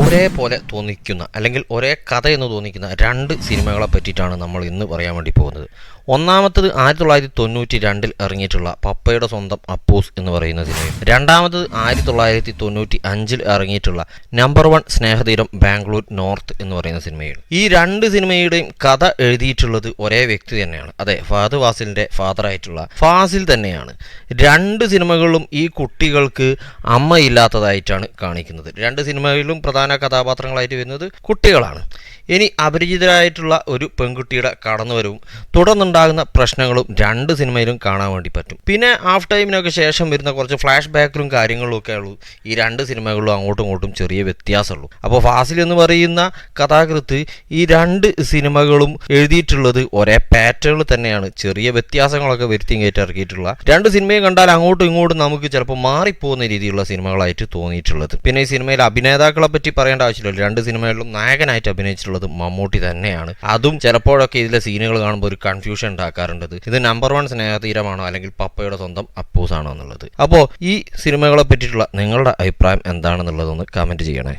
ഒരേപോലെ തോന്നിക്കുന്ന അല്ലെങ്കിൽ ഒരേ കഥ എന്ന് തോന്നിക്കുന്ന രണ്ട് സിനിമകളെ പറ്റിയിട്ടാണ് നമ്മൾ ഇന്ന് പറയാൻ വേണ്ടി പോകുന്നത്. ഒന്നാമത്തത് 1992 ഇറങ്ങിയിട്ടുള്ള പപ്പയുടെ സ്വന്തം അപ്പൂസ് എന്ന് പറയുന്ന സിനിമയും, രണ്ടാമത്തത് 1995 ഇറങ്ങിയിട്ടുള്ള നമ്പർ 1 സ്നേഹതീരം ബാംഗ്ലൂർ നോർത്ത് എന്ന് പറയുന്ന സിനിമയാണ്. ഈ രണ്ട് സിനിമയുടെയും കഥ എഴുതിയിട്ടുള്ളത് ഒരേ വ്യക്തി തന്നെയാണ്. അതെ, ഫഹദ് ഫാസിലിന്റെ ഫാദറായിട്ടുള്ള ഫാസിൽ തന്നെയാണ്. രണ്ട് സിനിമകളിലും ഈ കുട്ടികൾക്ക് അമ്മയില്ലാത്തതായിട്ടാണ് കാണിക്കുന്നത്. രണ്ട് സിനിമകളിലും പ്രധാന കഥാപാത്രങ്ങളായിട്ട് വരുന്നത് കുട്ടികളാണ്. ഇനി അപരിചിതരായിട്ടുള്ള ഒരു പെൺകുട്ടിയുടെ കടന്നുവരവും തുടർന്നുണ്ടാകുന്ന പ്രശ്നങ്ങളും രണ്ട് സിനിമയിലും കാണാൻ വേണ്ടി പറ്റും. പിന്നെ ഹാഫ് ടൈമിനൊക്കെ ശേഷം വരുന്ന കുറച്ച് ഫ്ലാഷ് ബാക്കിലും കാര്യങ്ങളും ഒക്കെ ഉള്ളൂ ഈ രണ്ട് സിനിമകളിലും അങ്ങോട്ടും ഇങ്ങോട്ടും ചെറിയ വ്യത്യാസമുള്ളൂ. അപ്പോൾ ഫാസിൽ എന്ന് പറയുന്ന കഥാകൃത്ത് ഈ രണ്ട് സിനിമകളും എഴുതിയിട്ടുള്ളത് ഒരേ പാറ്റേണിൽ തന്നെയാണ്. ചെറിയ വ്യത്യാസങ്ങളൊക്കെ വരുത്തി കയറ്റി ഇറക്കിയിട്ടുള്ള രണ്ട് സിനിമയും കണ്ടാൽ അങ്ങോട്ടും ഇങ്ങോട്ടും നമുക്ക് ചിലപ്പോൾ മാറിപ്പോകുന്ന രീതിയിലുള്ള സിനിമകളായിട്ട് തോന്നിയിട്ടുള്ളത്. പിന്നെ ഈ സിനിമയിൽ അഭിനേതാക്കളെ പറ്റി പറയേണ്ട ആവശ്യമില്ല. രണ്ട് സിനിമകളിലും നായകനായിട്ട് അഭിനയിച്ചിട്ടുള്ളത് മമ്മൂട്ടി തന്നെയാണ്. അതും ചിലപ്പോഴൊക്കെ ഇതിലെ സീനുകൾ കാണുമ്പോൾ ഒരു കൺഫ്യൂഷൻ ഉണ്ടാക്കാറുണ്ട്. ഇത് നമ്പർ 1 സ്നേഹതീരമാണോ അല്ലെങ്കിൽ പപ്പയുടെ സ്വന്തം അപ്പൂസാണോ എന്നുള്ളത്. അപ്പോൾ ഈ സിനിമകളെ പറ്റിയിട്ടുള്ള നിങ്ങളുടെ അഭിപ്രായം എന്താണെന്നുള്ളതൊന്ന് കമൻറ്റ് ചെയ്യണേ.